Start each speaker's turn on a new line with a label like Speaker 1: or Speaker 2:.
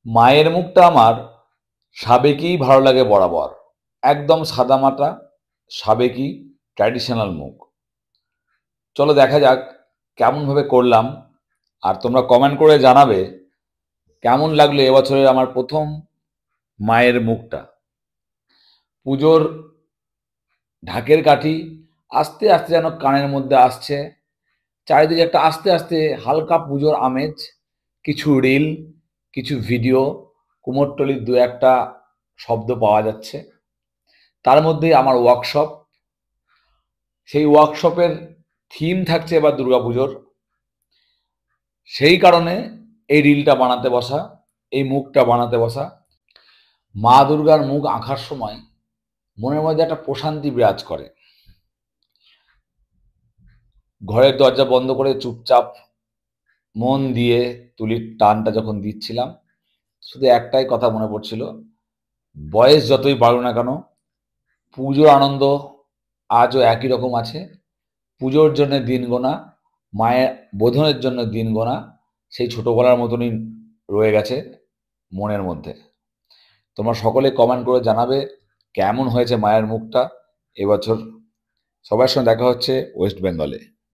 Speaker 1: মায়ের মুখটা আমার সাবেকি ভালো লাগে বরাবর। একদম সাদামাটা সাবেকি ট্র্যাডিশনাল মুখ। চলো দেখা যাক কেমনভাবে করলাম। আর তোমরা কমেন্ট করে জানাবে কেমন লাগলো এবছরের আমার প্রথম মায়ের মুখটা। পুজোর ঢাকের কাঠি আস্তে আস্তে যেন কানের মধ্যে আসছে। চারিদিকে একটা আস্তে আস্তে হালকা পুজোর আমেজ। কিছু রিল, কিছু ভিডিও, কুমোরটুলির দু একটা শব্দ পাওয়া যাচ্ছে। তার মধ্যে আমার ওয়ার্কশপ। সেই ওয়ার্কশপের থিম থাকছে এবার দুর্গাপুজোর। সেই কারণে এই রিলটা বানাতে বসা, এই মুখটা বানাতে বসা। মা দুর্গার মুখ আঁকার সময় মনের মধ্যে একটা প্রশান্তি বিরাজ করে। ঘরের দরজা বন্ধ করে চুপচাপ মন দিয়ে তুলির টানটা যখন দিচ্ছিলাম, শুধু একটাই কথা মনে পড়ছিল, বয়স যতই বাড়ুক না কেন পুজোর আনন্দ আজও একই রকম আছে। পুজোর জন্য দিন গোনা, মায়ের বোধনের জন্য দিন গোনা সেই ছোটবেলার মতনই রয়ে গেছে মনের মধ্যে। তোমরা সকলে কমেন্ট করে জানাবে কেমন হয়েছে মায়ের মুখটা এবছর। সবার সঙ্গে দেখা হচ্ছে ওয়েস্ট বেঙ্গলে।